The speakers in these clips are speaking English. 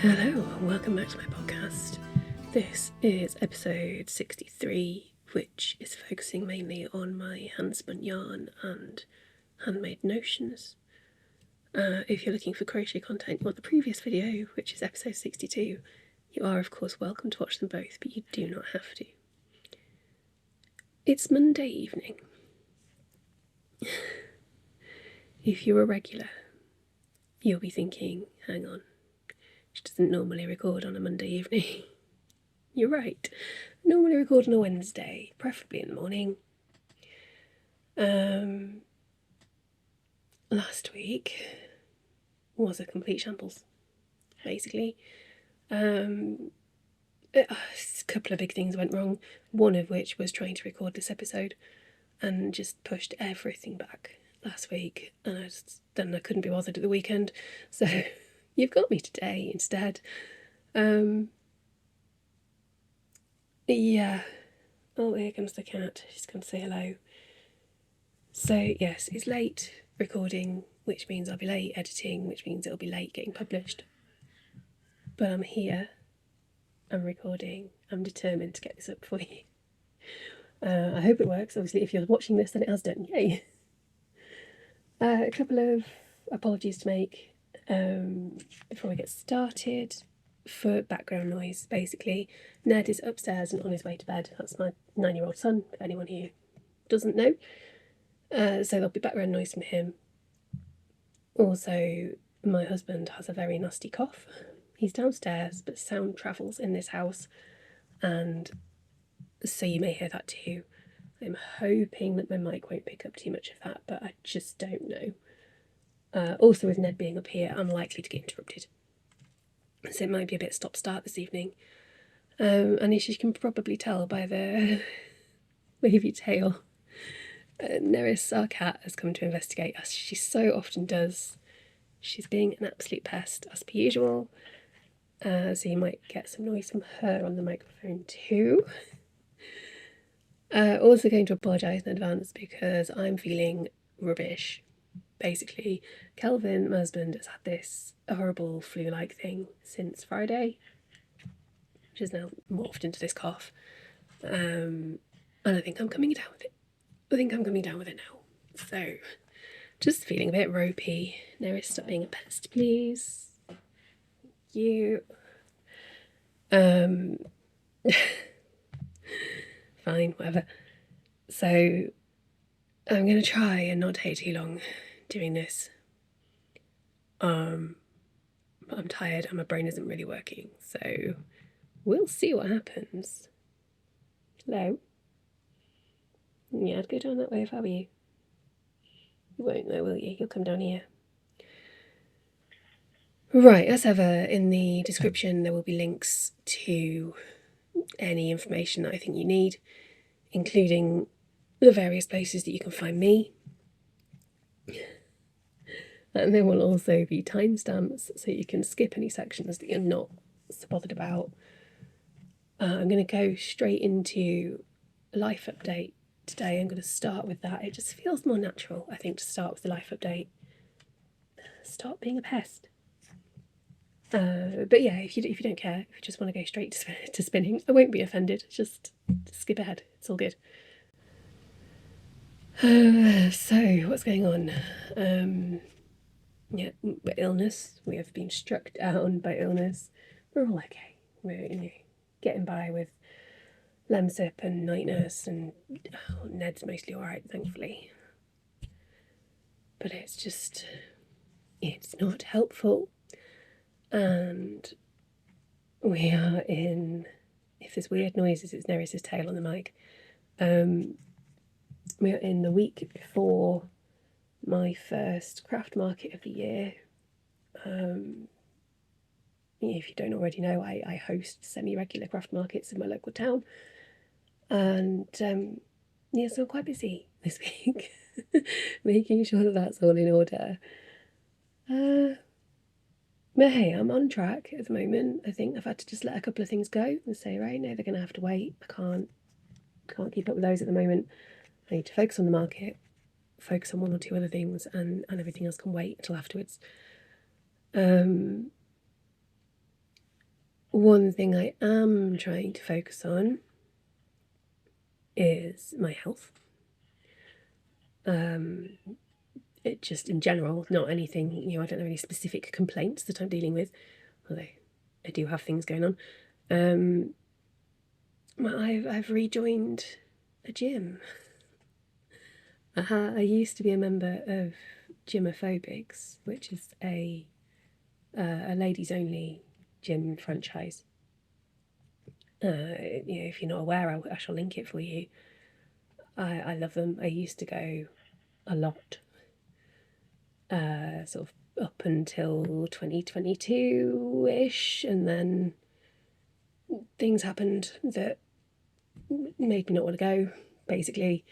Hello, and welcome back to my podcast. This is episode 63, which is focusing mainly on my handspun yarn and handmade notions. If you're looking for crochet content, or the previous video, which is episode 62, you are of course welcome to watch them both, but you do not have to. It's Monday evening. If you're a regular, you'll be thinking, hang on, she doesn't normally record on a Monday evening. You're right. I normally record on a Wednesday, preferably in the morning. Last week was a complete shambles, basically. A couple of big things went wrong, one of which was trying to record this episode and just pushed everything back last week, and I couldn't be bothered at the weekend, so you've got me today instead. Yeah. Oh, here comes the cat. She's come to say hello. So, yes, it's late recording, which means I'll be late editing, which means it'll be late getting published. But I'm here. I'm recording. I'm determined to get this up for you. I hope it works. Obviously, if you're watching this, then it has done. Yay! A couple of apologies to make before we get started. For background noise, basically, Ned is upstairs and on his way to bed. That's my 9-year-old son, for anyone who doesn't know. So there'll be background noise from him. Also, my husband has a very nasty cough. He's downstairs, but sound travels in this house, and so you may hear that too. I'm hoping that my mic won't pick up too much of that, but I just don't know. Also, with Ned being up here, I'm likely to get interrupted. So it might be a bit stop-start this evening. And as you can probably tell by the wavy tail, Neris, our cat, has come to investigate, as she so often does. She's being an absolute pest, as per usual. So you might get some noise from her on the microphone too. Also going to apologise in advance because I'm feeling rubbish. Basically, Kelvin, my husband, has had this horrible flu-like thing since Friday, which has now morphed into this cough. And I think I'm coming down with it. Now. So, just feeling a bit ropey. Neris, stop being a pest, please. Thank you. Fine, whatever. So, I'm going to try and not take too long doing this. But I'm tired and my brain isn't really working, so we'll see what happens. Hello? Yeah, I'd go down that way if I were you. You won't though, will you? You'll come down here. Right, as ever, in the description there will be links to any information that I think you need, including the various places that you can find me. And there will also be timestamps so you can skip any sections that you're not so bothered about. I'm going to go straight into a life update today. I'm going to start with that. It just feels more natural, I think, to start with the life update. Stop being a pest. But yeah, if you don't care, if you just want to go straight to spinning, I won't be offended. Just skip ahead. It's all good. So, what's going on? Yeah, illness. We have been struck down by illness. We're all okay. We're getting by with Lemsip and night nurse, and Ned's mostly alright, thankfully. But it's not helpful. And we are in, if there's weird noises, it's Neris's tail on the mic. We are in the week before my first craft market of the year. If you don't already know, I host semi-regular craft markets in my local town. And yeah, so I'm quite busy this week. making sure that that's all in order. But hey, I'm on track at the moment. I think I've had to just let a couple of things go and say, right, no, they're going to have to wait. I can't keep up with those at the moment. I need to focus on the market, focus on one or two other things, and everything else can wait until afterwards. One thing I am trying to focus on is my health. It just in general, not anything, I don't have any specific complaints that I'm dealing with, although I do have things going on. I've rejoined a gym. I used to be a member of Gymophobics, which is a ladies only gym franchise. If you're not aware, I shall link it for you. I love them. I used to go a lot, sort of up until 2022-ish, and then things happened that made me not want to go, basically.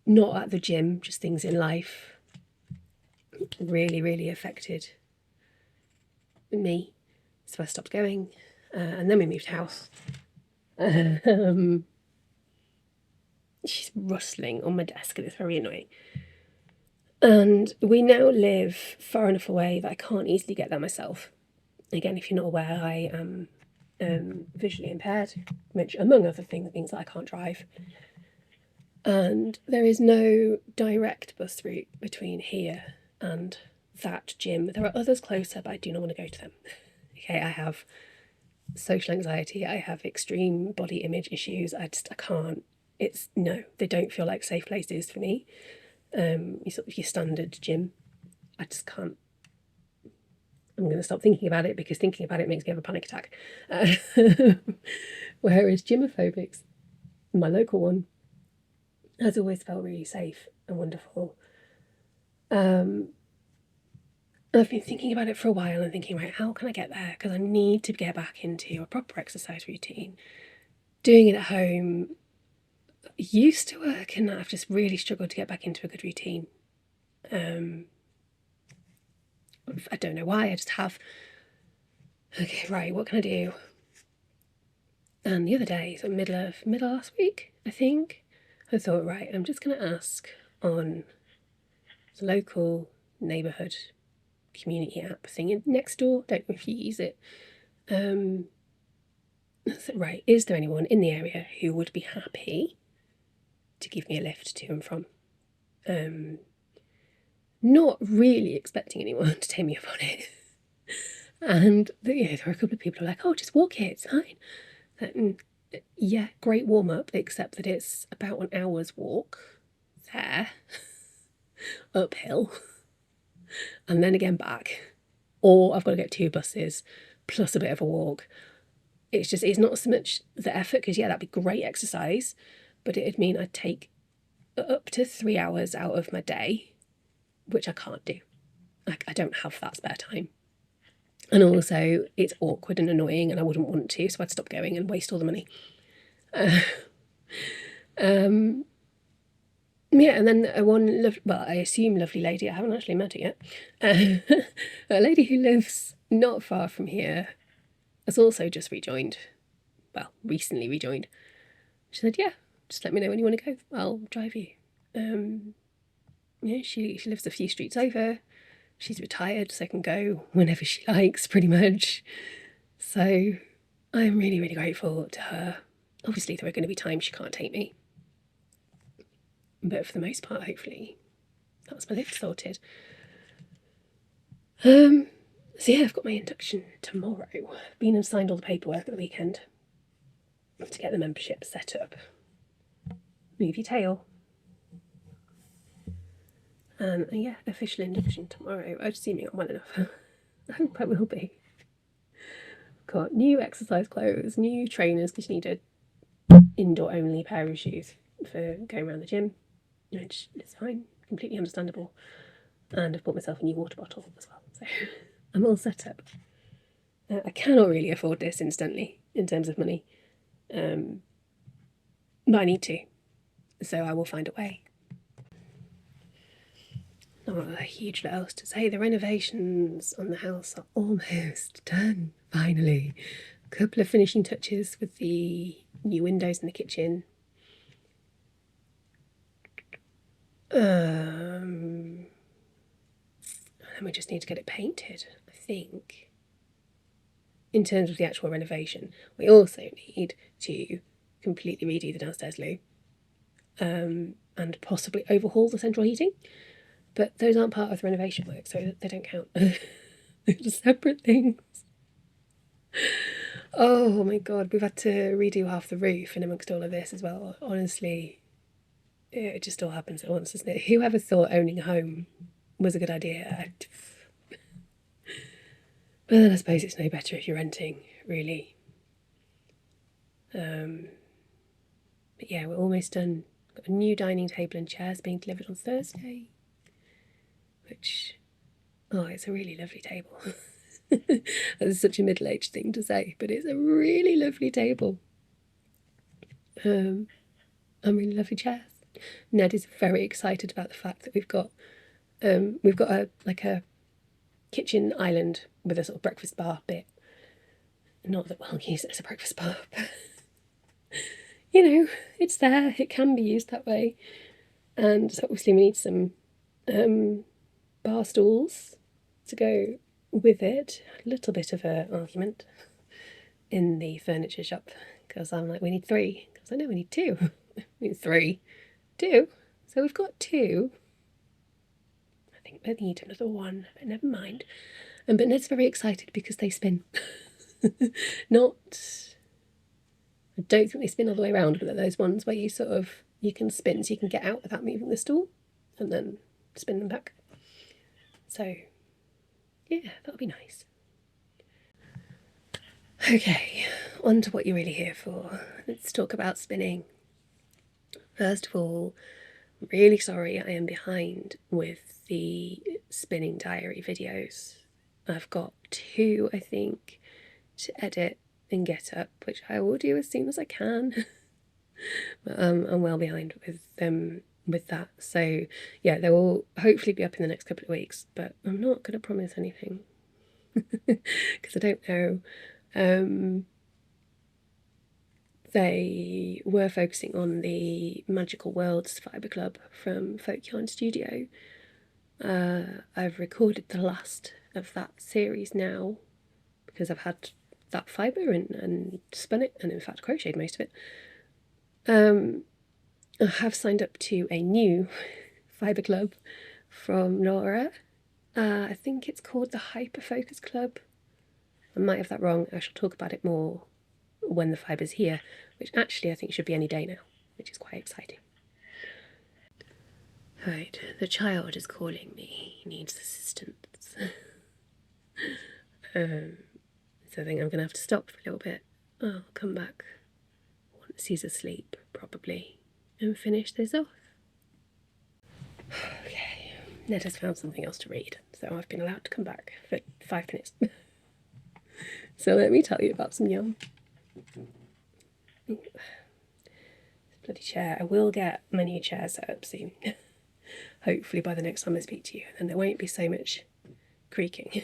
Not at the gym, just things in life really, really affected me. So I stopped going, and then we moved house. She's rustling on my desk and it's very annoying. And we now live far enough away that I can't easily get there myself. Again, if you're not aware, I am visually impaired, which, among other things, means that I can't drive. And there is no direct bus route between here and that gym. There are others closer, but I do not want to go to them. Okay, I have social anxiety, I have extreme body image issues. I can't. They don't feel like safe places for me. Your standard gym. I just can't. I'm going to stop thinking about it because thinking about it makes me have a panic attack. Whereas Gymophobics, my local one, has always felt really safe and wonderful. I've been thinking about it for a while and thinking, right, how can I get there? Because I need to get back into a proper exercise routine. Doing it at home used to work, and I've just really struggled to get back into a good routine. I don't know why, I just have. Okay, right, what can I do? And the other day, so middle of last week, I think, I thought, right, I'm just going to ask on the local neighbourhood community app thing next door. Don't know if you use it. Right, is there anyone in the area who would be happy to give me a lift to and from? Not really expecting anyone to take me up on it. And there were a couple of people who are like, oh, just walk it, it's fine. Yeah, great warm up, except that it's about an hour's walk there, uphill, and then again back. Or I've got to get 2 buses plus a bit of a walk. It's not so much the effort, because yeah, that'd be great exercise, but it'd mean I'd take up to 3 hours out of my day, which I can't do. I don't have that spare time. And also, it's awkward and annoying, and I wouldn't want to, so I'd stop going and waste all the money. Yeah, and then I assume lovely lady, I haven't actually met her yet, a lady who lives not far from here has also just recently rejoined. She said, yeah, just let me know when you want to go, I'll drive you. She lives a few streets over. She's retired, so can go whenever she likes, pretty much. So I'm really, really grateful to her. Obviously, there are going to be times she can't take me, but for the most part, hopefully, that's my lift sorted. So yeah, I've got my induction tomorrow. Been and signed all the paperwork at the weekend to get the membership set up. Move your tail. And yeah, official induction tomorrow. I'm assuming I'm well enough. I hope I will be. Got new exercise clothes, new trainers, because you need a indoor only pair of shoes for going around the gym, which is fine, completely understandable. And I've bought myself a new water bottle as well, so I'm all set up. I cannot really afford this instantly in terms of money, but I need to, so I will find a way. not a huge lot else to say. The renovations on the house are almost done, finally. A couple of finishing touches with the new windows in the kitchen. And we just need to get it painted, I think. In terms of the actual renovation, we also need to completely redo the downstairs loo, and possibly overhaul the central heating. But those aren't part of the renovation work, so they don't count. They're just separate things. Oh my god, we've had to redo half the roof in amongst all of this as well. Honestly, it just all happens at once, doesn't it? Whoever thought owning a home was a good idea? But then I suppose it's no better if you're renting, really. But yeah, we're almost done. Got a new dining table and chairs being delivered on Thursday, which, oh, it's a really lovely table. That's such a middle-aged thing to say, but it's a really lovely table. And really lovely chairs. Ned is very excited about the fact that we've got a kitchen island with a sort of breakfast bar bit. Not that we'll use it as a breakfast bar, but you know, it's there. It can be used that way. And so obviously we need some bar stools to go with it. A little bit of an argument in the furniture shop because I'm like, we need 3. Because I know we need 2. We need 3. 2. So we've got 2. I think we need another 1, but never mind. But Ned's very excited because they spin. I don't think they spin all the way around, but they're those ones where you can spin so you can get out without moving the stool and then spin them back. So yeah, that'll be nice. Okay, on to what you're really here for. Let's talk about spinning. First of all, I'm really sorry I am behind with the spinning diary videos. I've got 2, I think, to edit and get up, which I will do as soon as I can. But I'm well behind with that. So yeah, they will hopefully be up in the next couple of weeks, but I'm not going to promise anything because I don't know. They were focusing on the Magical Worlds Fibre Club from Folk Yarn Studio. I've recorded the last of that series now because I've had that fibre and spun it, and in fact crocheted most of it. I have signed up to a new fibre club from Laura. I think it's called the Hyper Focus Club. I might have that wrong. I shall talk about it more when the fibre's here, which actually I think should be any day now, which is quite exciting. Right, the child is calling me. He needs assistance. So I think I'm going to have to stop for a little bit. I'll come back once he's asleep, probably, and finish this off. Okay, Ned has found something else to read, so I've been allowed to come back for 5 minutes. So let me tell you about some yarn. This bloody chair. I will get my new chair set up soon. Hopefully by the next time I speak to you, and there won't be so much creaking.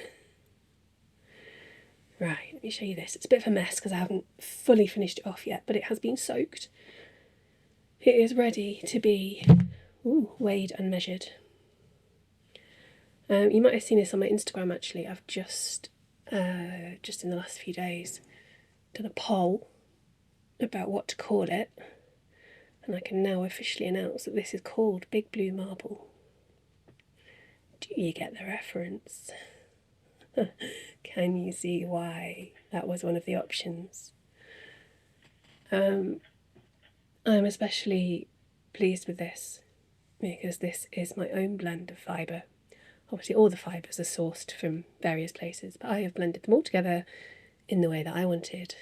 Right, let me show you this. It's a bit of a mess because I haven't fully finished it off yet, but it has been soaked. It is ready to be weighed and measured. You might have seen this on my Instagram actually. I've just in the last few days done a poll about what to call it, and I can now officially announce that this is called Big Blue Marble. Do you get the reference? Can you see why that was one of the options? I'm especially pleased with this because this is my own blend of fibre. Obviously all the fibres are sourced from various places, but I have blended them all together in the way that I wanted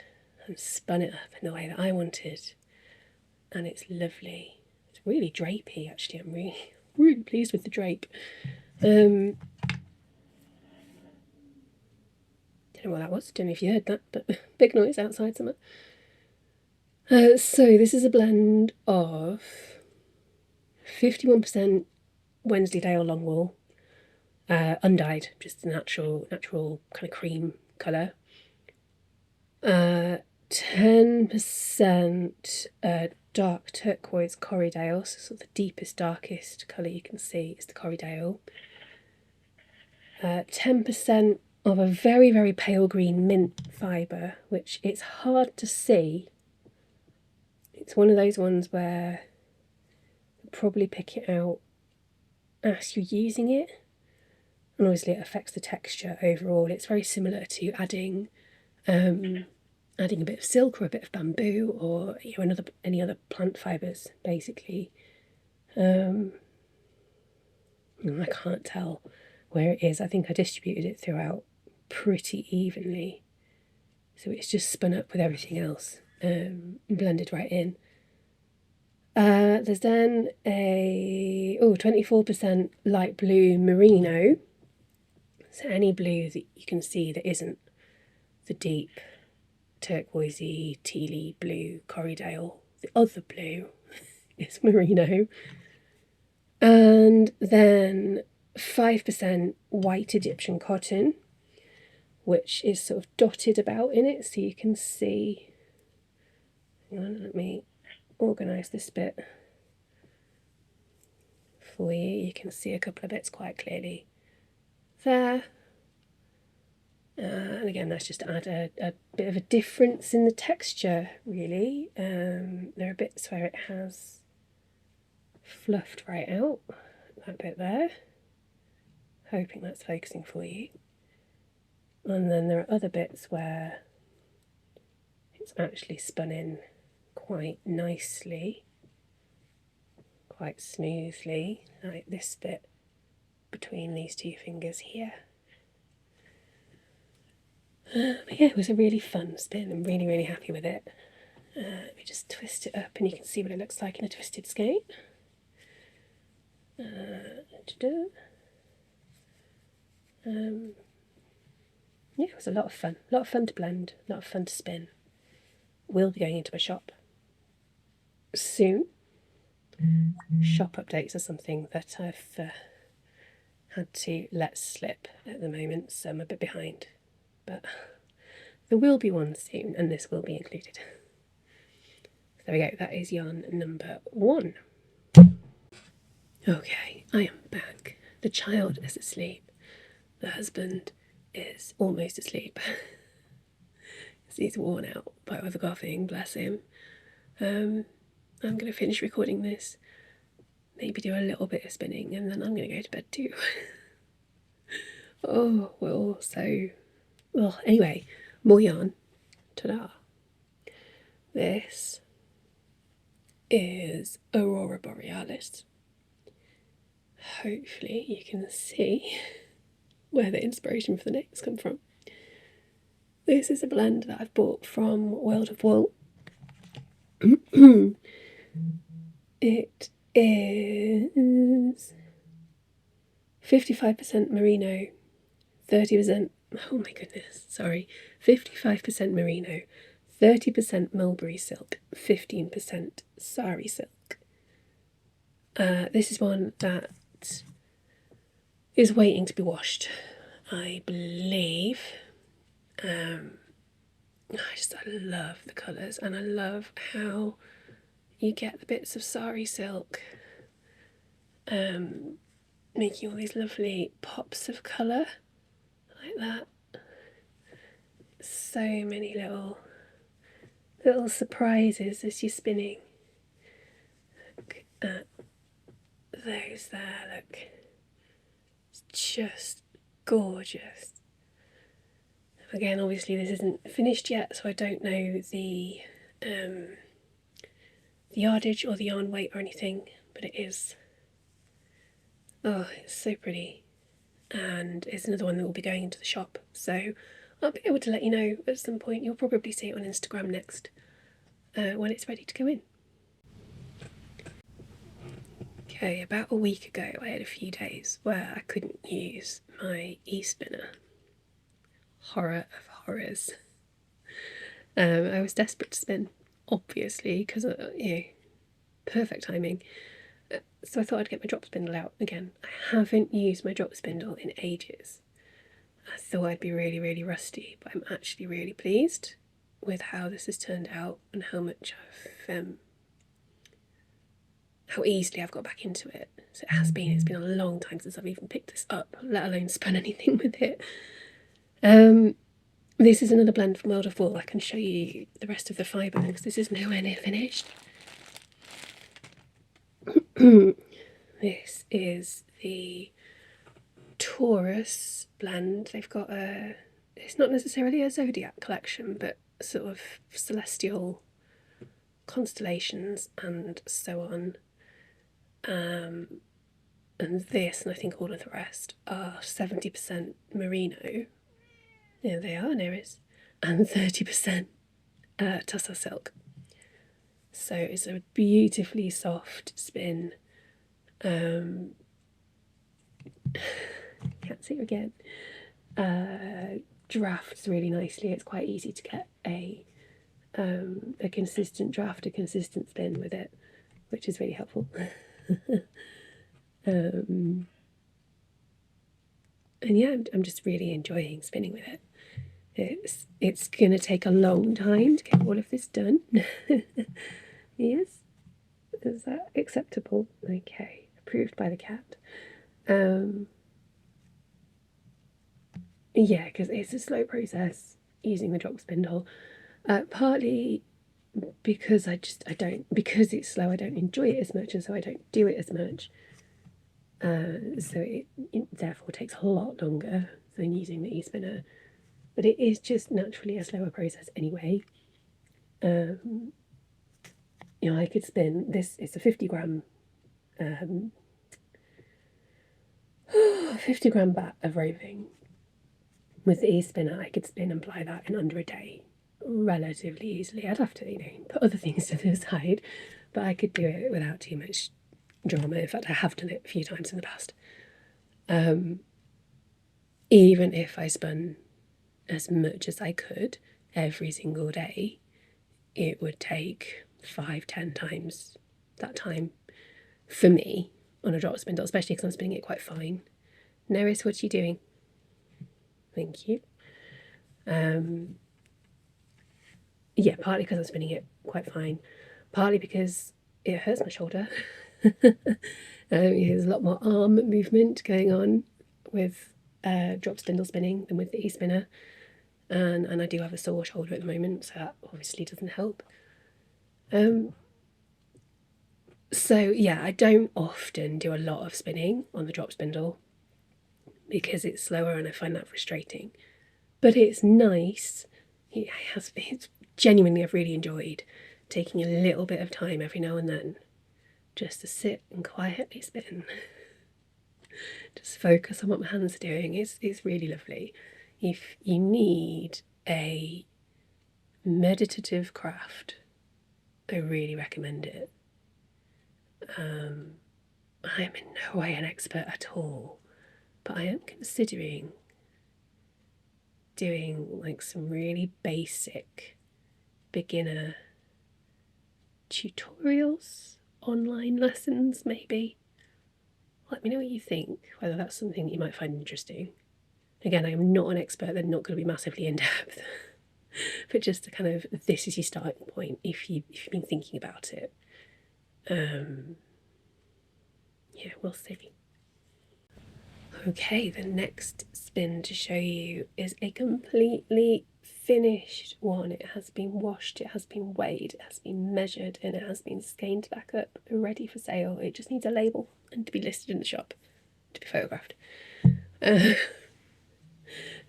and spun it up in the way that I wanted, and it's lovely. It's really drapey actually. I'm really pleased with the drape. Don't know what that was, don't know if you heard that, but big noise outside somewhere. So this is a blend of 51% Wensleydale long wool, undyed, just the natural kind of cream colour. 10% dark turquoise Corriedale, so sort of the deepest, darkest colour you can see is the Corriedale. 10% of a very, very pale green mint fibre, which it's hard to see. It's one of those ones where you'll probably pick it out as you're using it, and obviously it affects the texture overall. It's very similar to adding a bit of silk or a bit of bamboo, or any other plant fibres, basically. I can't tell where it is. I think I distributed it throughout pretty evenly, so it's just spun up with everything else, blended right in. There's then a 24% light blue merino, so any blue that you can see that isn't the deep turquoisey, tealy blue Corriedale. The other blue is merino. And then 5% white Egyptian cotton, which is sort of dotted about in it, so you can see. Hang on, let me organise this bit for you. You can see a couple of bits quite clearly there. And again, that's just to add a bit of a difference in the texture, really. There are bits where it has fluffed right out, that bit there. Hoping that's focusing for you. And then there are other bits where it's actually spun in quite nicely, quite smoothly, like this bit between these two fingers here. But yeah, it was a really fun spin. I'm really, really happy with it. Let me just twist it up and you can see what it looks like in a twisted skein. Yeah, it was a lot of fun. A lot of fun to blend, a lot of fun to spin. We'll be going into a shop soon. Shop updates are something that I've had to let slip at the moment, so I'm a bit behind. But there will be one soon, and this will be included. There we go, that is yarn number 1. Okay, I am back. The child is asleep. The husband is almost asleep. He's worn out by all the coughing, bless him. I'm going to finish recording this, maybe do a little bit of spinning, and then I'm going to go to bed too. Well, anyway, more yarn. Ta-da. This is Aurora Borealis. Hopefully you can see where the inspiration for the names come from. This is a blend that I've bought from World of Wool. It is 55% merino, 30%, oh my goodness, sorry, 55% merino, 30% mulberry silk, 15% sari silk. This is one that is waiting to be washed, I believe. I love the colours, and I love how you get the bits of sari silk making all these lovely pops of colour like that. So many little surprises as you're spinning. Look at those there, look. It's just gorgeous. Again, obviously this isn't finished yet, so I don't know the yardage or the yarn weight or anything, but it is, oh, it's so pretty. And it's another one that will be going into the shop, so I'll be able to let you know at some point. You'll probably see it on Instagram next, when it's ready to go in. Okay, about a week ago I had a few days where I couldn't use my e-spinner. Horror of horrors. I was desperate to spin, obviously, because, perfect timing. So I thought I'd get my drop spindle out again. I haven't used my drop spindle in ages. I thought I'd be really, really rusty, but I'm actually really pleased with how this has turned out and how much how easily I've got back into it. So it's been a long time since I've even picked this up, let alone spun anything with it. This is another blend from World of Wool. I can show you the rest of the fibre because this is nowhere near finished. This is the Taurus blend. They've got it's not necessarily a zodiac collection, but sort of celestial constellations and so on. And this, and I think all of the rest, are 70% merino. There they are, Neris. And 30% tussar silk. So it's a beautifully soft spin. Can't see it again. Drafts really nicely. It's quite easy to get a consistent draft, a consistent spin with it, which is really helpful. And yeah, I'm just really enjoying spinning with it. It's gonna take a long time to get all of this done. Yes, is that acceptable? Okay, approved by the cat. Yeah, because it's a slow process using the drop spindle. Partly because because it's slow, I don't enjoy it as much, and so I don't do it as much. So it therefore takes a lot longer than using the e-spinner. But it is just naturally a slower process anyway. You know, I could spin this. It's a 50 gram bat of roving. With the e-spinner, I could spin and ply that in under a day, relatively easily. I'd have to, put other things to the side, but I could do it without too much drama. In fact, I have done it a few times in the past. Even if I spun as much as I could every single day, it would take 5-10 times that time for me on a drop spindle, especially because I'm spinning it quite fine. Neris, what are you doing? Thank you. Yeah, partly because I'm spinning it quite fine, partly because it hurts my shoulder. There's a lot more arm movement going on with drop spindle spinning than with the e-spinner, and I do have a sore shoulder at the moment, so that obviously doesn't help. So yeah, I don't often do a lot of spinning on the drop spindle because it's slower and I find that frustrating. But it's nice. It's genuinely, I've really enjoyed taking a little bit of time every now and then just to sit and quietly spin. Just focus on what my hands are doing. It's really lovely. If you need a meditative craft, I really recommend it. I am in no way an expert at all, but I am considering doing like some really basic beginner tutorials, online lessons maybe. Let me know what you think, whether that's something that you might find interesting. Again, I am not an expert, they're not going to be massively in depth, but just to kind of, this is your starting point if you've been thinking about it. Yeah, we'll see. Okay, the next spin to show you is a completely finished one. It has been washed, it has been weighed, it has been measured, and it has been skeined back up, ready for sale. It just needs a label and to be listed in the shop, to be photographed.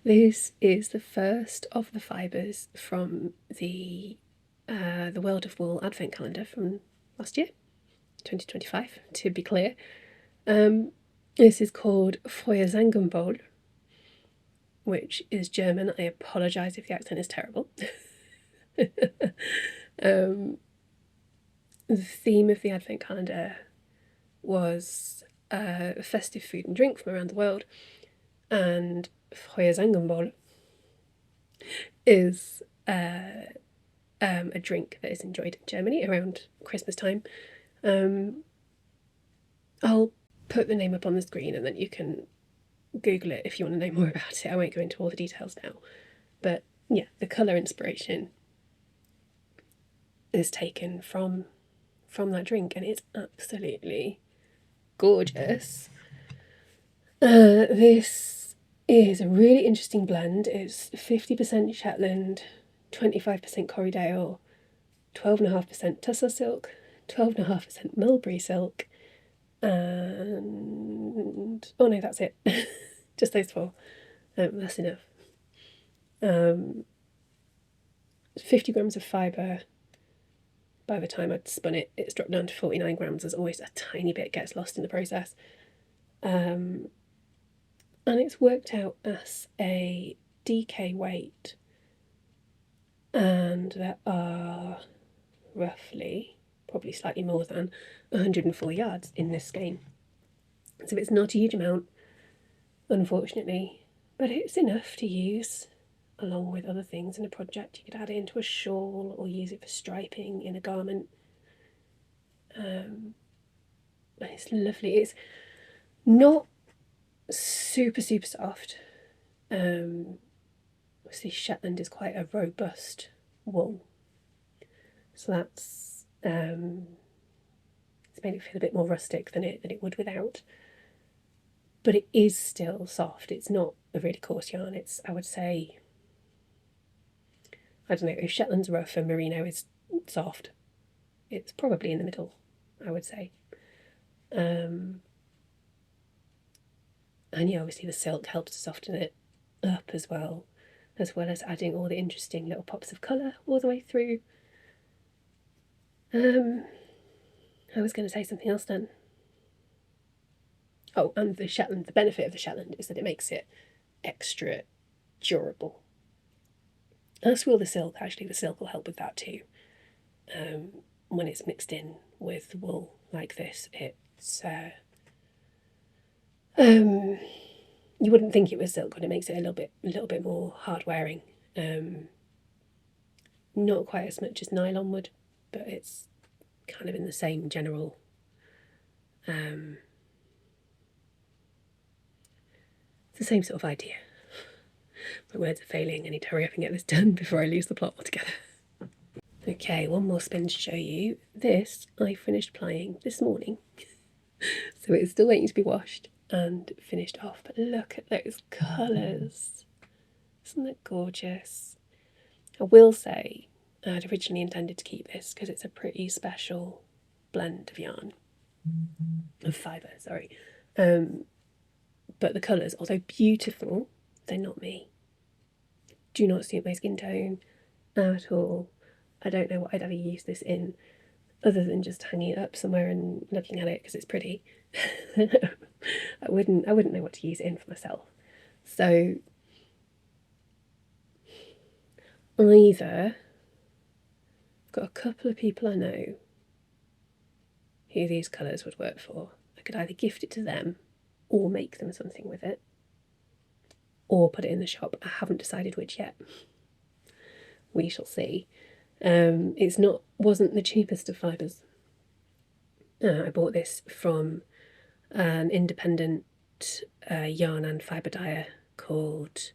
This is the first of the fibres from the World of Wool Advent Calendar from last year, 2025, to be clear. This is called Feuerzangenbowle, which is German. I apologise if the accent is terrible. The theme of the Advent Calendar was festive food and drink from around the world, and Feuerzangenbowle is a drink that is enjoyed in Germany around Christmas time. I'll put the name up on the screen and then you can Google it if you want to know more about it. I won't go into all the details now. But yeah, the colour inspiration is taken from that drink, and it's absolutely gorgeous. This is a really interesting blend. It's 50% Shetland, 25% Corriedale, 12.5% Tussar silk, 12.5% mulberry silk, and oh no, that's it. Just those four. That's enough. 50 grams of fibre. By the time I'd spun it, it's dropped down to 49 grams. As always, a tiny bit gets lost in the process. And it's worked out as a DK weight. And there are roughly, probably slightly more than, 104 yards in this skein. So it's not a huge amount, unfortunately, but it's enough to use along with other things in a project. You could add it into a shawl or use it for striping in a garment. And it's lovely. It's not super soft. Obviously Shetland is quite a robust wool, so that's it's made it feel a bit more rustic than it would without. But it is still soft. It's not a really coarse yarn. It's, I would say, I don't know, if Shetland's rough and merino is soft, it's probably in the middle, I would say. And yeah, obviously the silk helps to soften it up as well as adding all the interesting little pops of colour all the way through. I was going to say something else then. Oh, and the Shetland, the benefit of the Shetland is that it makes it extra durable. As will the silk, actually. The silk will help with that too. When it's mixed in with wool like this, it's you wouldn't think it was silk, but it makes it a little bit more hard wearing. Not quite as much as nylon would, but it's kind of in the same general it's the same sort of idea. My words are failing. I need to hurry up and get this done before I lose the plot altogether. Okay, one more spin to show you. This I finished plying this morning. So it's still waiting to be washed and finished off. But look at those colours. Isn't that gorgeous? I will say I'd originally intended to keep this because it's a pretty special blend of yarn. Of fibre, sorry. But the colours, although beautiful, they're not me. Do not suit my skin tone at all. I don't know what I'd ever use this in other than just hanging it up somewhere and looking at it because it's pretty. I wouldn't know what to use it in for myself. So either I've got a couple of people I know who these colours would work for. I could either gift it to them or make them something with it, or put it in the shop. I haven't decided which yet. We shall see. It's wasn't the cheapest of fibres. I bought this from an independent yarn and fibre dyer called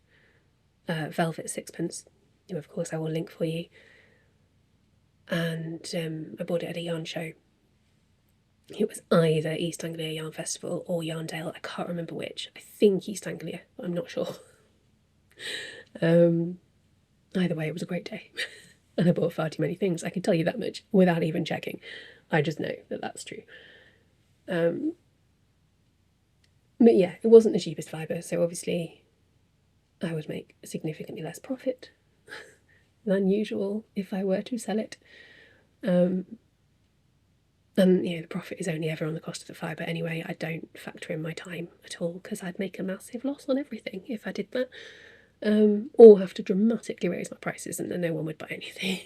Velvet Sixpence, who of course I will link for you. And I bought it at a yarn show. It was either East Anglia Yarn Festival or Yarndale. I can't remember which. I think East Anglia, but I'm not sure. Either way, it was a great day. And I bought far too many things. I can tell you that much without even checking. I just know that that's true. But yeah, it wasn't the cheapest fibre, so obviously I would make significantly less profit than usual if I were to sell it. And you know, the profit is only ever on the cost of the fibre anyway. I don't factor in my time at all because I'd make a massive loss on everything if I did that. Or have to dramatically raise my prices and then no one would buy anything.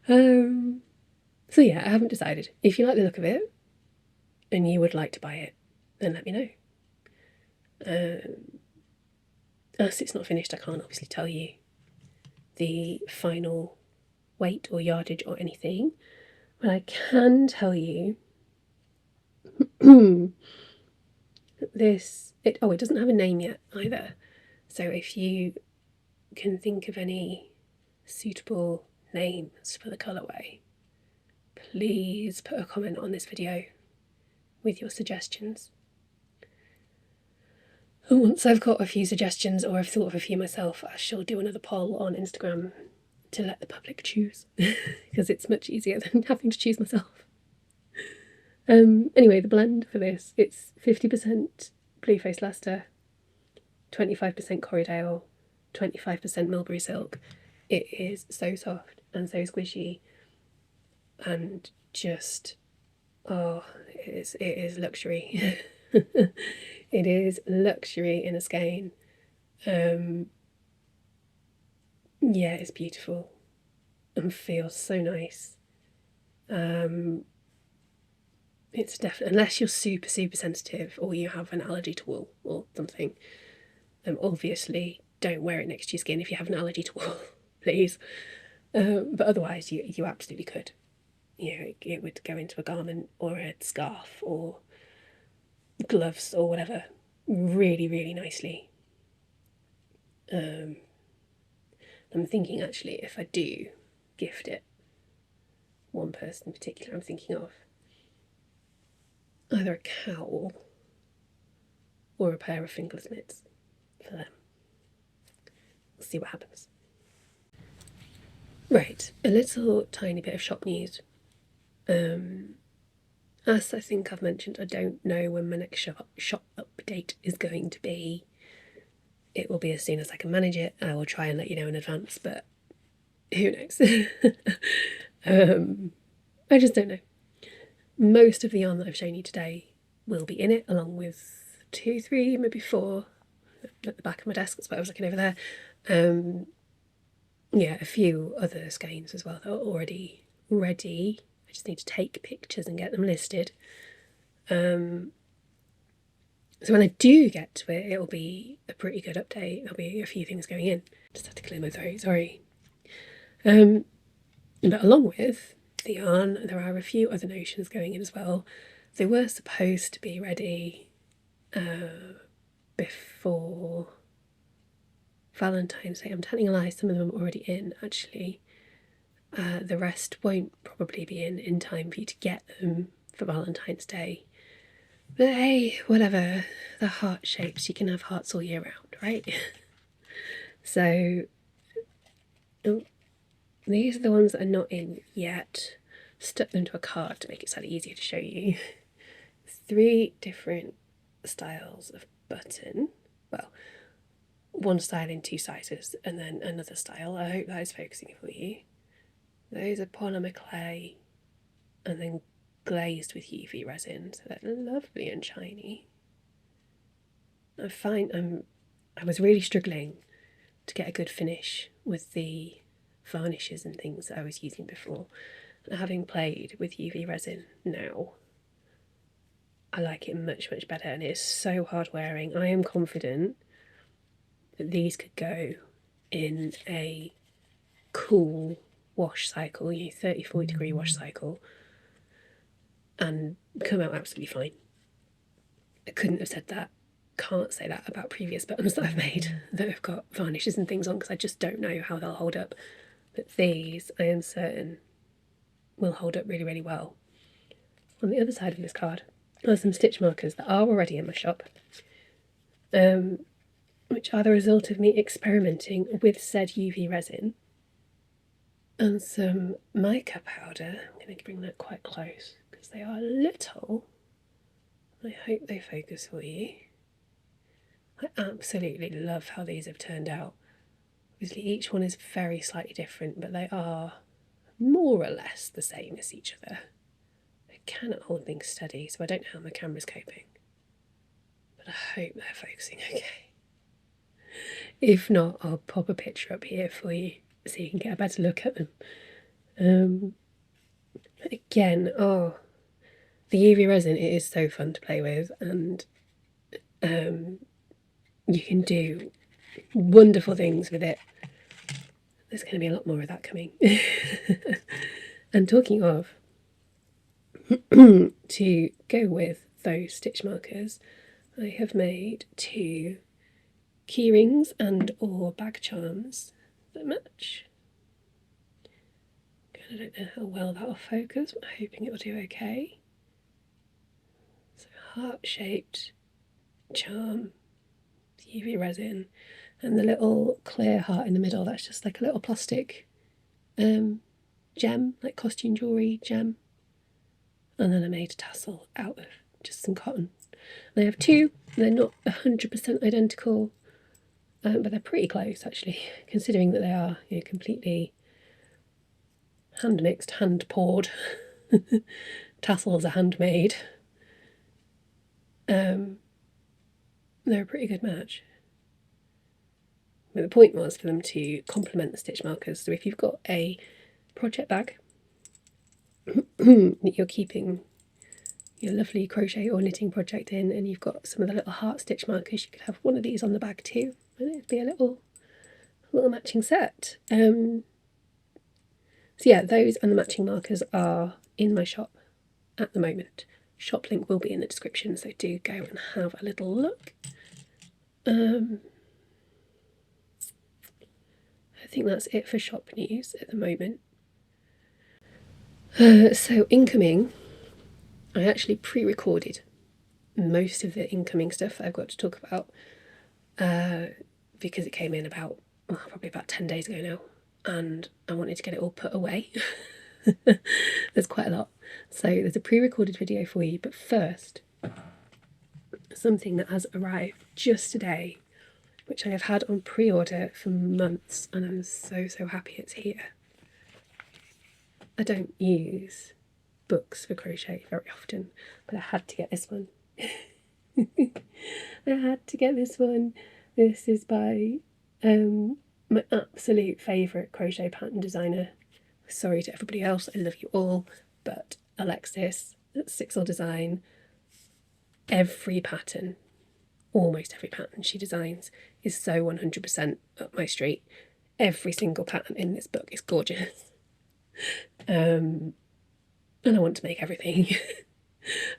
So yeah, I haven't decided. If you like the look of it and you would like to buy it, then let me know. As it's not finished, I can't obviously tell you the final weight or yardage or anything, but I can tell you it doesn't have a name yet either. So if you can think of any suitable names for the colourway, please put a comment on this video with your suggestions. And once I've got a few suggestions, or I've thought of a few myself, I shall do another poll on Instagram to let the public choose, because it's much easier than having to choose myself. Anyway, the blend for this, it's 50% Blueface Leicester, 25% Corriedale, 25% Mulberry Silk. It is so soft and so squishy, and just, oh, it is luxury. It is luxury in a skein. Yeah, it's beautiful and feels so nice. It's definitely, unless you're super sensitive or you have an allergy to wool or something, obviously don't wear it next to your skin if you have an allergy to wool, please. But otherwise, you absolutely could. You know, it would go into a garment or a scarf or gloves or whatever really nicely. I'm thinking actually, if I do gift it, one person in particular I'm thinking of, either a cowl or a pair of fingerless mitts for them. We'll see what happens. Right, a little tiny bit of shop news. As I think I've mentioned, I don't know when my next shop update is going to be. It will be as soon as I can manage it. I will try and let you know in advance, but who knows? I just don't know. Most of the yarn that I've shown you today will be in it, along with 2, 3, maybe 4 at the back of my desk. That's why I was looking over there. Yeah, a few other skeins as well that are already ready. I just need to take pictures and get them listed. So when I do get to it, it'll be a pretty good update. There'll be a few things going in. Just have to clear my throat, sorry. But along with the yarn, there are a few other notions going in as well. They were supposed to be ready before Valentine's Day. I'm telling a lie, some of them are already in, actually. The rest won't probably be in time for you to get them for Valentine's Day. But hey, whatever. The heart shapes, you can have hearts all year round, right? So these are the ones that are not in yet. Stuck them to a card to make it slightly easier to show you. 3 different styles of button. Well, one style in 2 sizes, and then another style. I hope that is focusing for you. Those are polymer clay and then glazed with UV resin, so they're lovely and shiny. I was really struggling to get a good finish with the varnishes and things that I was using before. And having played with UV resin now, I like it much better, and it's so hard wearing. I am confident that these could go in a cool wash cycle, 30-40 degree wash cycle, and come out absolutely fine. I couldn't have said that, can't say that about previous buttons that I've made that have got varnishes and things on, because I just don't know how they'll hold up. But these, I am certain, will hold up really well. On the other side of this card are some stitch markers that are already in my shop, which are the result of me experimenting with said UV resin and some mica powder. I'm going to bring that quite close because they are little. I hope they focus for you. I absolutely love how these have turned out. Obviously each one is very slightly different, but they are more or less the same as each other. I cannot hold things steady, so I don't know how my camera's coping. But I hope they're focusing okay. If not, I'll pop a picture up here for you so you can get a better look at them. Again, the UV resin, it is so fun to play with, and you can do wonderful things with it. There's going to be a lot more of that coming. And talking of, to go with those stitch markers, I have made 2 key rings and or bag charms that match. I don't know how well that will focus, but I'm hoping it will do okay. So heart-shaped charm, UV resin, and the little clear heart in the middle, that's just like a little plastic gem, like costume jewellery gem. And then I made a tassel out of just some cotton. And I have 2, they're not 100% identical, but they're pretty close actually, considering that they are, you know, completely hand mixed, hand poured. Tassels are handmade. They're a pretty good match. But the point was for them to complement the stitch markers. So if you've got a project bag that you're keeping your lovely crochet or knitting project in, and you've got some of the little heart stitch markers, you could have one of these on the bag too, and it'd be a little matching set. So yeah, those and the matching markers are in my shop at the moment. Shop link will be in the description, so do go and have a little look. I think that's it for shop news at the moment. So incoming, I actually pre-recorded most of the incoming stuff I've got to talk about because it came in probably about 10 days ago now, and I wanted to get it all put away. There's quite a lot. So there's a pre-recorded video for you, but first, something that has arrived just today, which I have had on pre-order for months, and I'm so happy it's here. I don't use books for crochet very often, but I had to get this one. I had to get this one. This is by my absolute favourite crochet pattern designer. Sorry to everybody else, I love you all, but Alexis at Sixel Design, every pattern, almost every pattern she designs is so 100% up my street. Every single pattern in this book is gorgeous. And I want to make everything.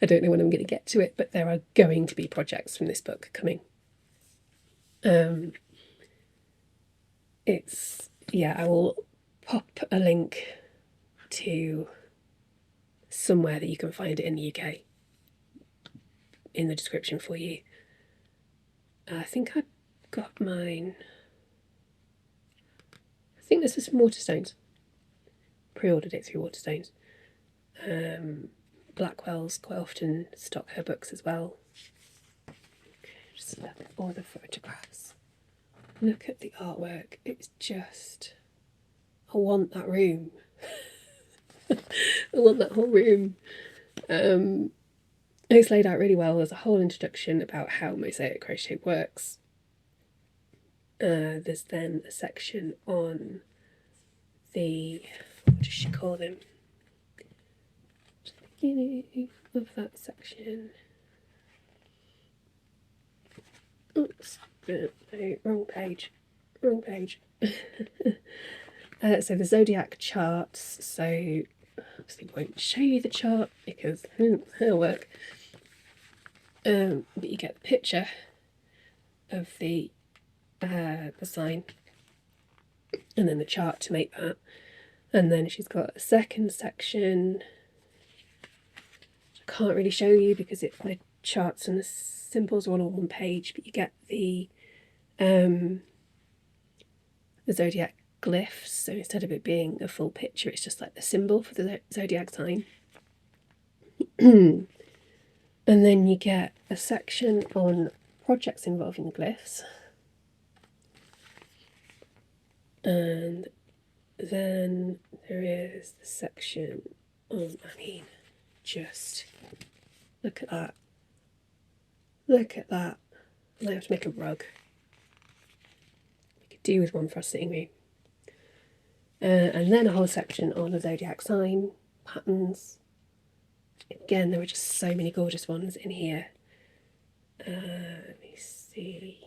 I don't know when I'm going to get to it, but there are going to be projects from this book coming. I will pop a link to somewhere that you can find it in the UK in the description for you. I think I got mine. I think this is from Waterstones. Pre-ordered it through Waterstones. Blackwell's quite often stock her books as well. Just look at all the photographs. Look at the artwork. It's just, I want that room. I want that whole room. It's laid out really well. There's a whole introduction about how mosaic crochet works. There's then a section on the, what does she call them? Beginning of that section. Oops, no, wrong page. So the zodiac charts. So obviously won't show you the chart because it'll work. But you get the picture of the sign, and then the chart to make that. And then she's got a second section. I can't really show you because the charts and the symbols are all on one page, but you get the zodiac glyphs. So instead of it being a full picture, it's just like the symbol for the zodiac sign. And then you get a section on projects involving the glyphs. And then there is the section on, just look at that. Look at that. I have to make a rug. We could do with one for our sitting room. And then a whole section on the zodiac sign patterns. Again, there were just so many gorgeous ones in here. Let me see.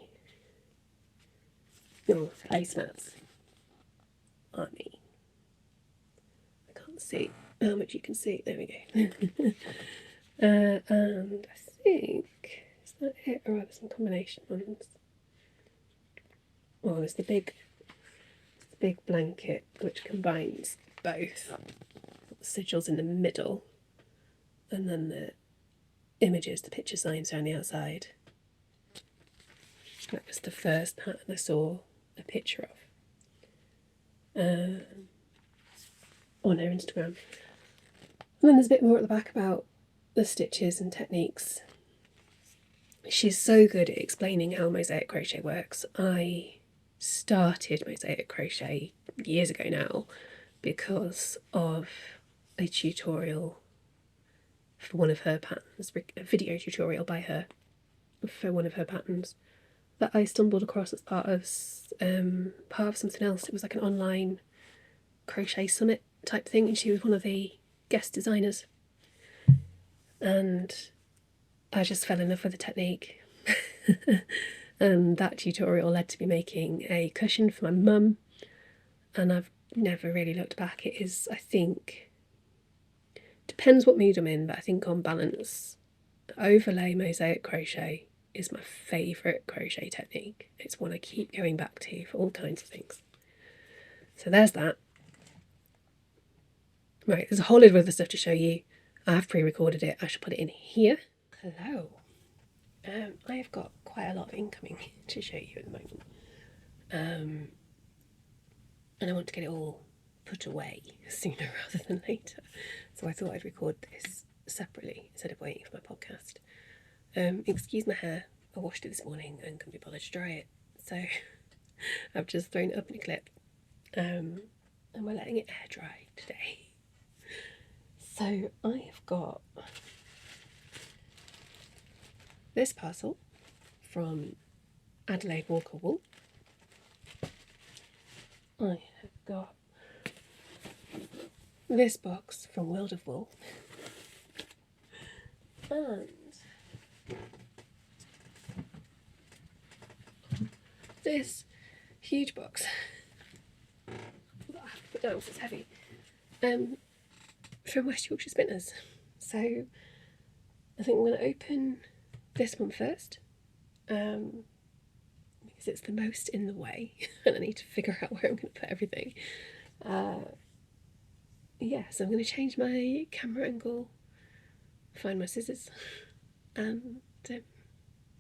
Oh, placemats. I can't see. how much you can see. There we go. And I think, is that it, or are there some combination ones? Well, there's the big blanket which combines both. The sigils in the middle, and then the images, the picture signs are on the outside. That was the first pattern I saw a picture of on her Instagram. And then there's a bit more at the back about the stitches and techniques. She's so good at explaining how mosaic crochet works. I started mosaic crochet years ago now because of a tutorial for one of her patterns, a video tutorial by her for one of her patterns that I stumbled across as part of something else. It was like an online crochet summit type thing, and she was one of the guest designers, and I just fell in love with the technique. And that tutorial led to me making a cushion for my mum, and I've never really looked back. It is, I think, depends what mood I'm in, but I think on balance, overlay mosaic crochet is my favourite crochet technique. It's one I keep going back to for all kinds of things. So there's that. Right, there's a whole load of other stuff to show you. I have pre-recorded it. I should put it in here. Hello. I have got quite a lot of incoming to show you at the moment. And I want to get it all put away sooner rather than later. So I thought I'd record this separately instead of waiting for my podcast. Excuse my hair. I washed it this morning and couldn't be bothered to dry it. So I've just thrown it up in a clip. And we're letting it air dry today. So I have got this parcel from Adelaide Walker Wool. I have got this box from World of Wool. And this huge box that I have to put down because it's heavy, from West Yorkshire Spinners. So I think I'm going to open this one first, because it's the most in the way and I need to figure out where I'm going to put everything. Yeah, so I'm going to change my camera angle, find my scissors, and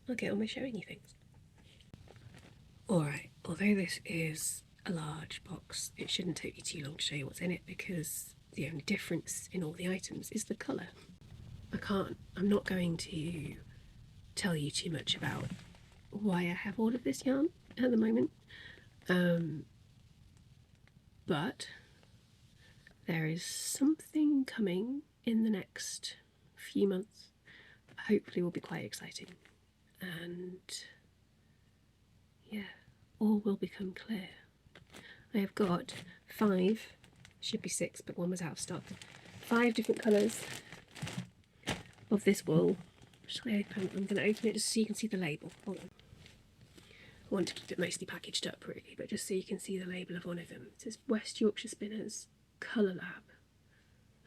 I'll get on with showing you things. Alright, although this is a large box, it shouldn't take me too long to show you what's in it, because the only difference in all the items is the colour. I'm not going to tell you too much about why I have all of this yarn at the moment, but there is something coming in the next few months. Hopefully will be quite exciting, and yeah, all will become clear. I have got 5, should be 6, but one was out of stock, 5 different colours of this wool. Shall I open? I'm going to open it just so you can see the label. Hold on. I want to keep it mostly packaged up really, but just so you can see the label of one of them. It says West Yorkshire Spinners Colour Lab,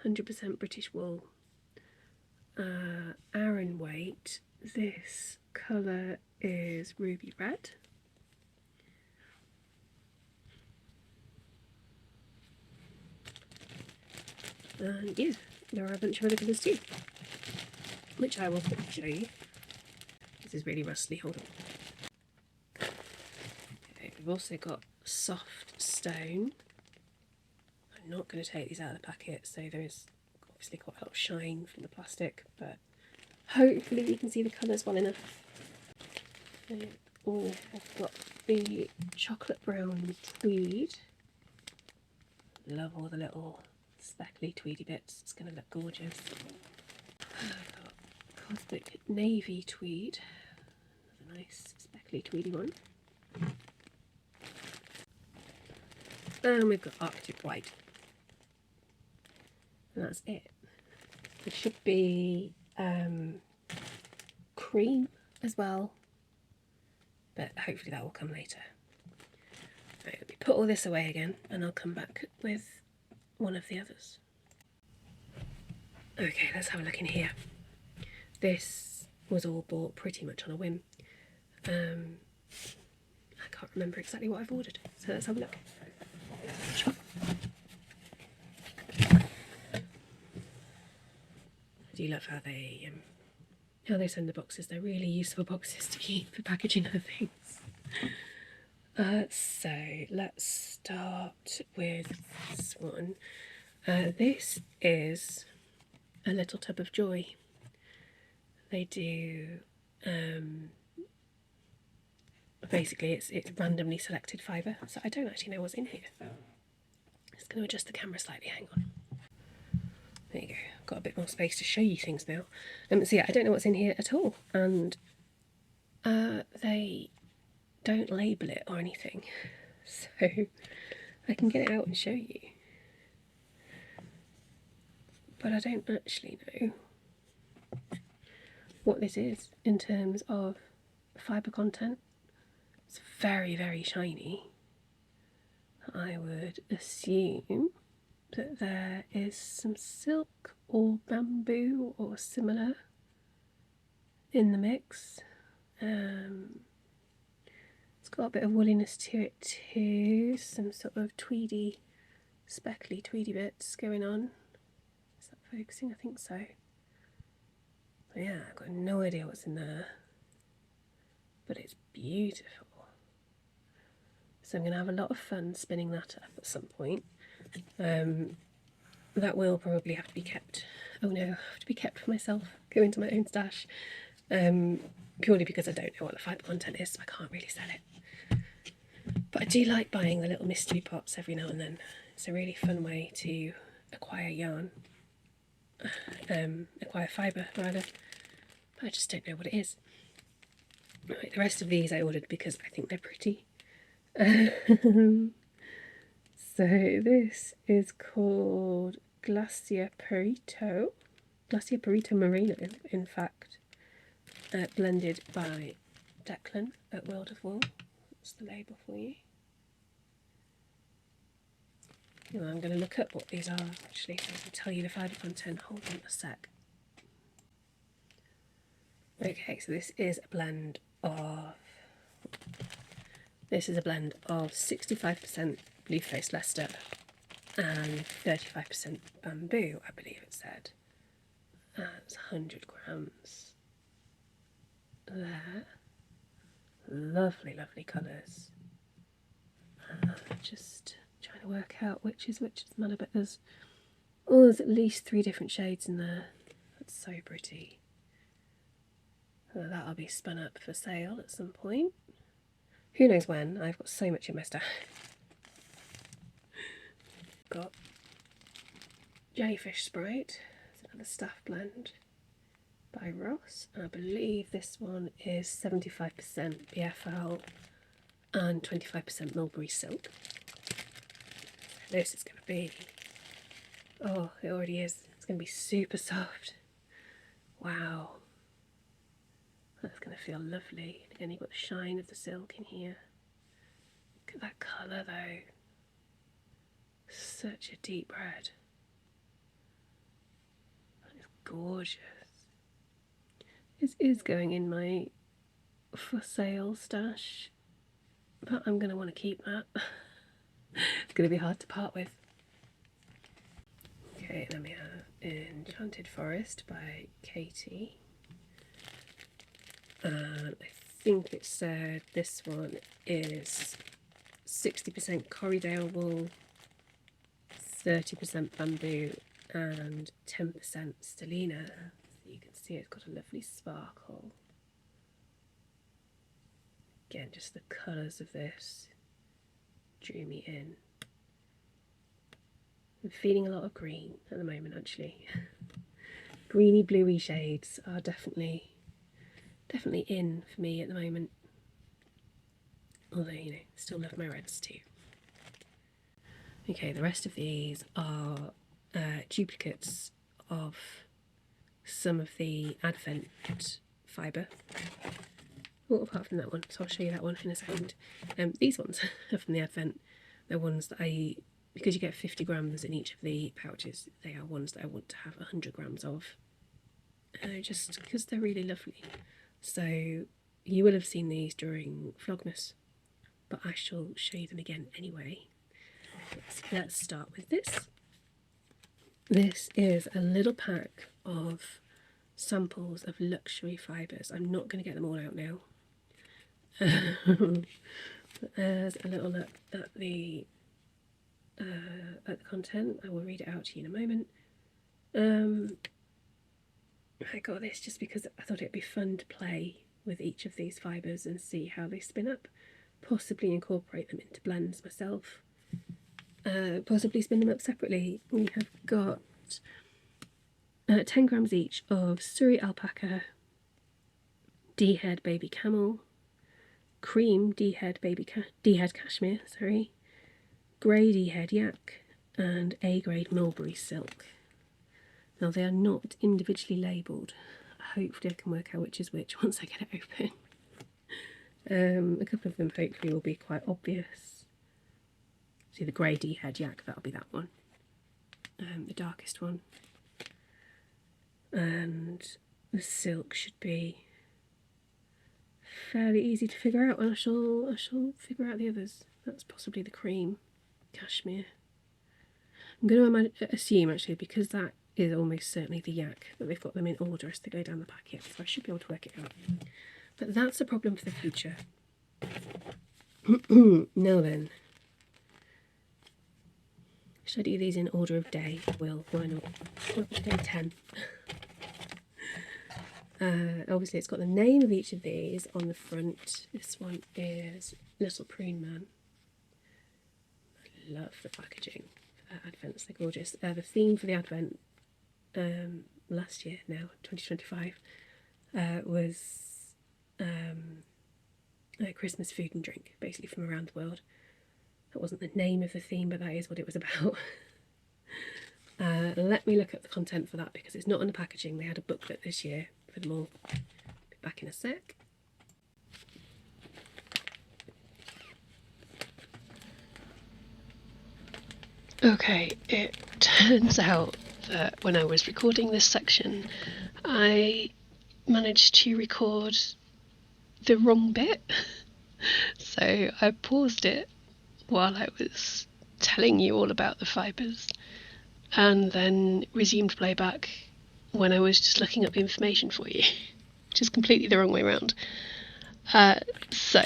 100% British wool. Aran weight. This colour is ruby red. And yeah, there are a bunch of other colours too, which I will quickly show you. This is really rustly, hold on. Okay, we've also got soft stone. I'm not going to take these out of the packet, so there is obviously quite a lot of shine from the plastic, but hopefully you can see the colours well enough. Oh, I've got the chocolate brown tweed. Love all the little speckly tweedy bits, it's going to look gorgeous. I've got cosmic navy tweed, a nice speckly tweedy one. And we've got Arctic white. And that's it. There should be cream as well, but hopefully that will come later. Right, let me put all this away again and I'll come back with one of the others. Okay, let's have a look in here. This was all bought pretty much on a whim. I can't remember exactly what I've ordered, so let's have a look. I do love how they send the boxes. They're really useful boxes to keep for packaging other things. So let's start with this one. This is a little tub of joy. They do basically it's randomly selected fibre, so I don't actually know what's in here. Just going to adjust the camera slightly, hang on. There you go, I've got a bit more space to show you things now. So yeah, I don't know what's in here at all, and they don't label it or anything, so I can get it out and show you. But I don't actually know what this is in terms of fibre content. It's very, very shiny. I would assume that there is some silk or bamboo or similar in the mix. It's got a bit of woolliness to it too, some sort of tweedy, speckly tweedy bits going on. Is that focusing? I think so. But yeah, I've got no idea what's in there, but it's beautiful. So I'm going to have a lot of fun spinning that up at some point. That will probably have to be kept. Oh no, have to be kept for myself. Go into my own stash. Purely because I don't know what the fibre content is, so I can't really sell it. But I do like buying the little mystery pots every now and then. It's a really fun way to acquire yarn. Acquire fibre rather. But I just don't know what it is. Right, the rest of these I ordered because I think they're pretty. So this is called Glacier Perito Merino, in fact, blended by Declan at World of Wool. That's the label for you. I'm going to look up what these are actually, so I can tell you the fibre content. Hold on a sec. Okay, so this is a blend of 65% blue-faced Leicester and 35% bamboo, I believe it said. That's 100 grams there. Lovely, lovely colours. Just trying to work out which is which at the moment, but there's at least 3 different shades in there. That's so pretty. That'll be spun up for sale at some point. Who knows when? I've got so much in my stash. Got Jellyfish Sprite. It's another staff blend by Ross. I believe this one is 75% BFL and 25% mulberry silk. This is going to be, oh, it already is. It's going to be super soft. Wow. That's going to feel lovely. Again, you've got the shine of the silk in here. Look at that colour though. Such a deep red. That is gorgeous. This is going in my for sale stash, but I'm going to want to keep that. It's going to be hard to part with. Okay, then we have Enchanted Forest by Katie. And I think it said this one is 60% Corriedale wool, 30% bamboo and 10% stellina. So you can see it's got a lovely sparkle. Again, just the colours of this drew me in. I'm feeling a lot of green at the moment actually. Greeny bluey shades are definitely in for me at the moment. Although, still love my reds too. Okay, the rest of these are duplicates of some of the Advent fibre. Well, apart from that one, so I'll show you that one in a second. These ones are from the Advent. They're ones that I because you get 50 grams in each of the pouches, they are ones that I want to have 100 grams of, just because they're really lovely. So you will have seen these during Vlogmas, but I shall show you them again anyway. Let's start with this. This is a little pack of samples of luxury fibres. I'm not going to get them all out now. There's a little look at the content. I will read it out to you in a moment. I got this just because I thought it'd be fun to play with each of these fibres and see how they spin up, possibly incorporate them into blends myself, possibly spin them up separately. We have got 10 grams each of Surrey alpaca, D-head baby camel, cream D-head D-head cashmere, grey D-head yak, and A-grade mulberry silk. Now they are not individually labelled. Hopefully I can work out which is which once I get it open. A couple of them hopefully will be quite obvious. See the grey D-head yak, that'll be that one. The darkest one. And the silk should be fairly easy to figure out, and I shall figure out the others. That's possibly the cream cashmere. I'm going to assume actually, because that is almost certainly the yak, that they've got them in order as they go down the packet, so I should be able to work it out. But that's a problem for the future. Now then, should I do these in order of day? Will, why not? Day 10. Obviously it's got the name of each of these on the front. This one is Little Prune Man. I love the packaging for that Advents, they're gorgeous. The theme for the Advent last year, now 2025, was a Christmas food and drink, basically from around the world. That wasn't the name of the theme, but that is what it was about. Let me look at the content for that because it's not on the packaging. They had a booklet this year for them all. Be back in a sec. Okay, it turns out that when I was recording this section, I managed to record the wrong bit. So I paused it while I was telling you all about the fibres, and then resumed playback when I was just looking up the information for you, which is completely the wrong way around. So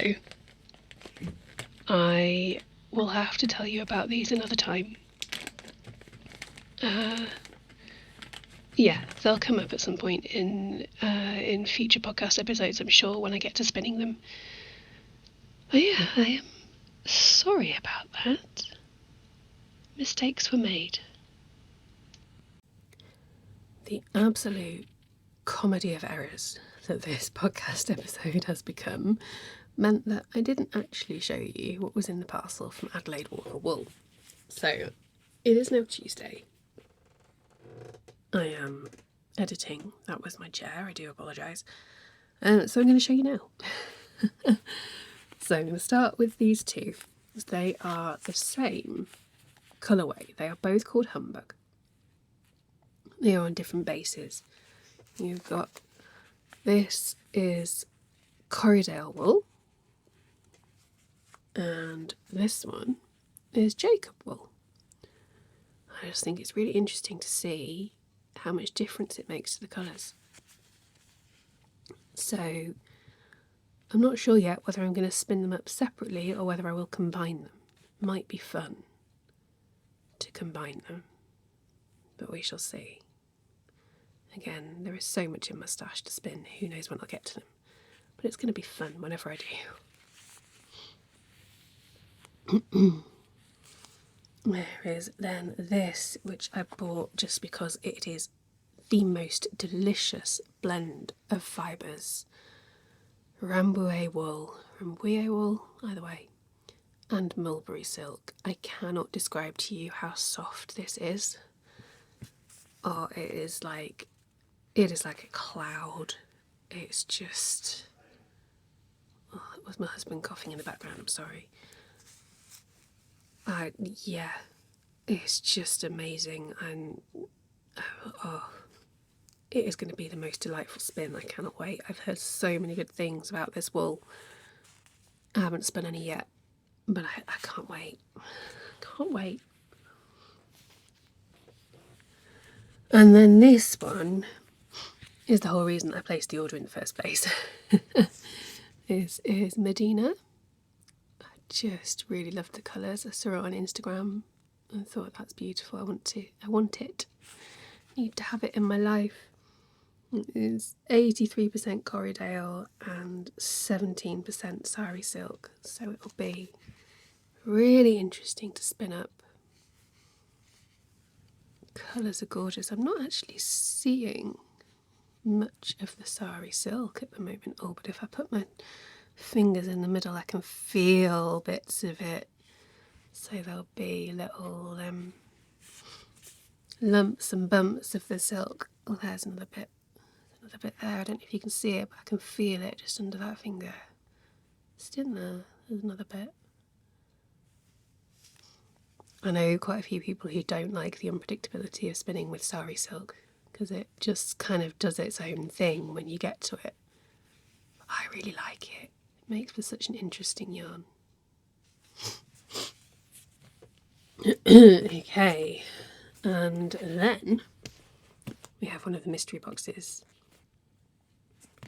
I will have to tell you about these another time. Yeah, they'll come up at some point in future podcast episodes, I'm sure, when I get to spinning them. But yeah, I am sorry about that. Mistakes were made. The absolute comedy of errors that this podcast episode has become meant that I didn't actually show you what was in the parcel from Adelaide Walker Wool. So it is now Tuesday. I am editing. That was my chair. I do apologise. So I'm going to show you now. So I'm going to start with these two. They are the same colourway. They are both called Humbug. They are on different bases. You've got, this is Corriedale wool, and this one is Jacob wool. I just think it's really interesting to see how much difference it makes to the colours. So I'm not sure yet whether I'm going to spin them up separately or whether I will combine them. Might be fun to combine them, but we shall see. Again, there is so much in my stash to spin, who knows when I'll get to them. But it's going to be fun whenever I do. There is then this, which I bought just because it is the most delicious blend of fibres. Rambouillet wool, either way, and mulberry silk. I cannot describe to you how soft this is. Oh, it is like a cloud. It's just... Oh, that was my husband coughing in the background, I'm sorry. Yeah. is just amazing, and oh, it is going to be the most delightful spin. I cannot wait. I've heard so many good things about this wool. I haven't spun any yet, but I can't wait. Can't wait. And then this one is the whole reason I placed the order in the first place. This is Medina. I just really loved the colours. I saw it on Instagram and thought that's beautiful. I want it. I need to have it in my life. It is 83% Corriedale and 17% sari silk, so it will be really interesting to spin up. Colours are gorgeous. I'm not actually seeing much of the sari silk at the moment. Oh, but if I put my fingers in the middle, I can feel bits of it. So there'll be little lumps and bumps of the silk. Oh, there's another bit. Another bit there. I don't know if you can see it, but I can feel it just under that finger. It's in there. There's another bit. I know quite a few people who don't like the unpredictability of spinning with sari silk because it just kind of does its own thing when you get to it. But I really like it. It makes for such an interesting yarn. Okay, and then we have one of the mystery boxes.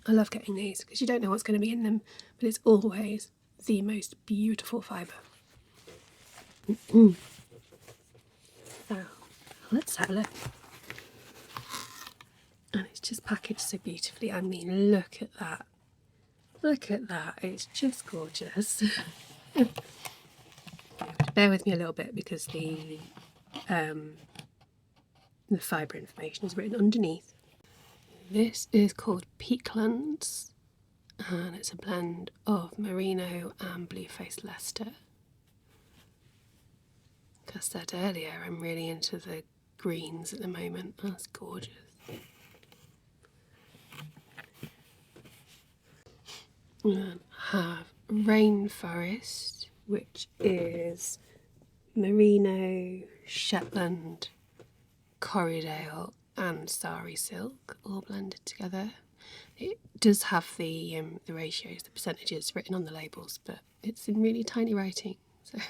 I love getting these because you don't know what's going to be in them, but it's always the most beautiful fibre. So, let's have a look. And it's just packaged so beautifully. I mean, look at that. Look at that. It's just gorgeous. Bear with me a little bit because the fibre information is written underneath. This is called Peaklands, and it's a blend of merino and blue-faced Leicester. Like I said earlier, I'm really into the greens at the moment. That's gorgeous. And I have Rainforest, which is merino, Shetland, Corriedale and sari silk all blended together. It does have the ratios, the percentages written on the labels, but it's in really tiny writing, so I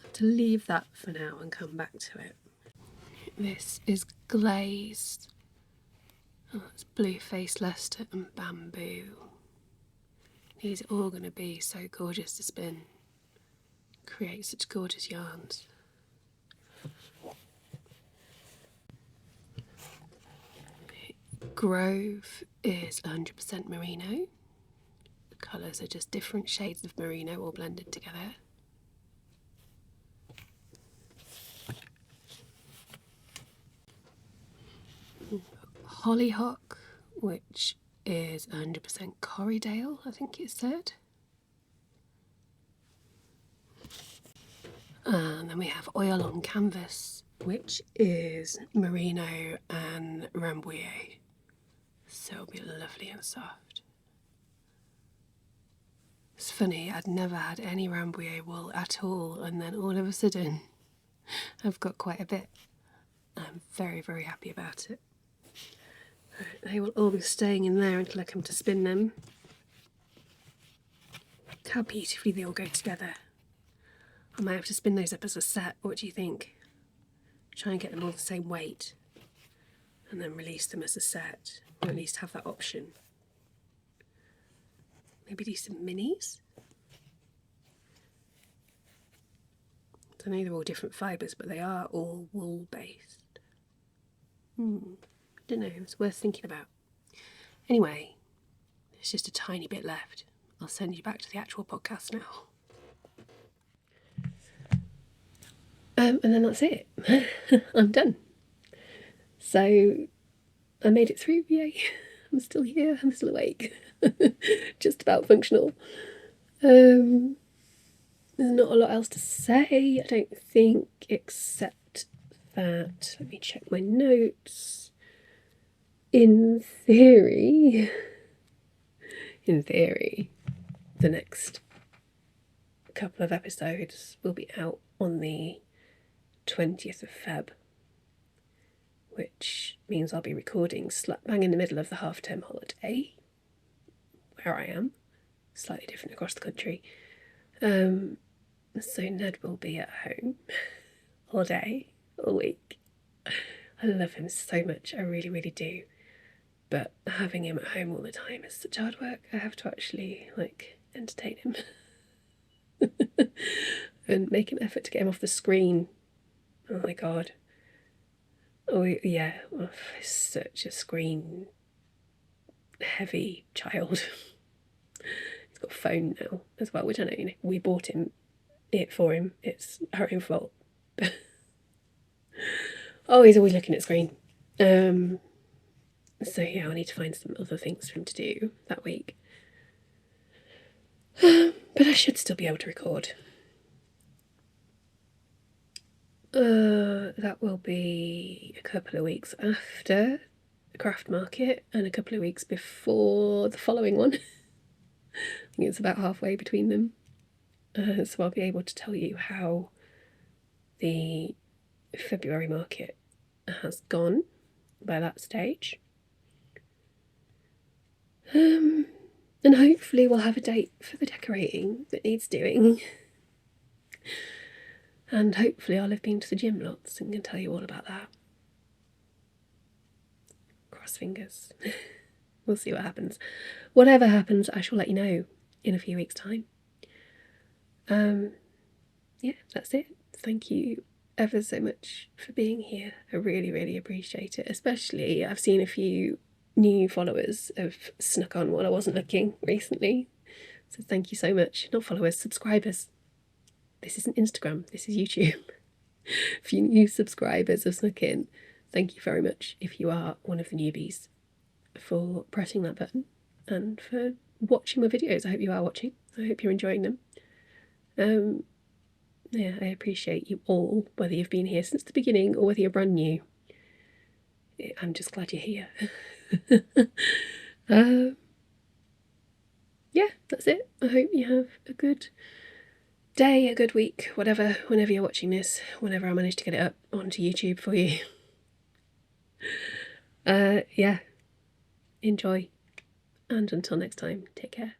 have to leave that for now and come back to it. This is glazed. Oh, it's blue-faced Leicester and bamboo. These are all going to be so gorgeous to spin. Create such gorgeous yarns. Grove is 100% merino. The colours are just different shades of merino all blended together. Hollyhock, which is 100% Corriedale, I think it said. And then we have Oil on Canvas, which is merino and Rambouillet. So it'll be lovely and soft. It's funny, I'd never had any Rambouillet wool at all, and then all of a sudden I've got quite a bit. I'm very, very happy about it. They will all be staying in there until I come to spin them. Look how beautifully they all go together. I might have to spin those up as a set. What do you think? Try and get them all the same weight and then release them as a set, or at least have that option. Maybe do some minis. I know they're all different fibres, but they are all wool based. Don't know, it's worth thinking about. Anyway, there's just a tiny bit left. I'll send you back to the actual podcast now. And then that's it. I'm done. So I made it through, yay. I'm still here, I'm still awake. Just about functional. There's not a lot else to say, I don't think, except that, let me check my notes. In theory, the next couple of episodes will be out on the 20th of Feb, which means I'll be recording slap bang in the middle of the half-term holiday, where I am, slightly different across the country. So Ned will be at home all day, all week. I love him so much, I really, really do. But having him at home all the time is such hard work. I have to actually, like, entertain him. And make an effort to get him off the screen. Oh my god. Oh yeah, oh, he's such a screen heavy child. He's got a phone now as well, which I know, we bought it for him. It's our own fault. Oh, he's always looking at screen. So yeah, I need to find some other things for him to do that week. But I should still be able to record. That will be a couple of weeks after the craft market and a couple of weeks before the following one. I think it's about halfway between them. So I'll be able to tell you how the February market has gone by that stage. And hopefully we'll have a date for the decorating that needs doing. And hopefully I'll have been to the gym lots and can tell you all about that. Cross fingers. We'll see what happens. Whatever happens, I shall let you know in a few weeks' time. Yeah, that's it. Thank you ever so much for being here. I really, really appreciate it. Especially, I've seen a few new followers have snuck on while I wasn't looking recently. So thank you so much. Not followers, subscribers. This isn't Instagram, this is YouTube. A few new subscribers have snuck in. Thank you very much if you are one of the newbies for pressing that button and for watching my videos. I hope you are watching. I hope you're enjoying them. Yeah, I appreciate you all, whether you've been here since the beginning or whether you're brand new. I'm just glad you're here. Yeah, that's it. I hope you have a good day, a good week, whatever, whenever you're watching this, whenever I manage to get it up onto YouTube for you. Yeah, enjoy. And until next time, take care.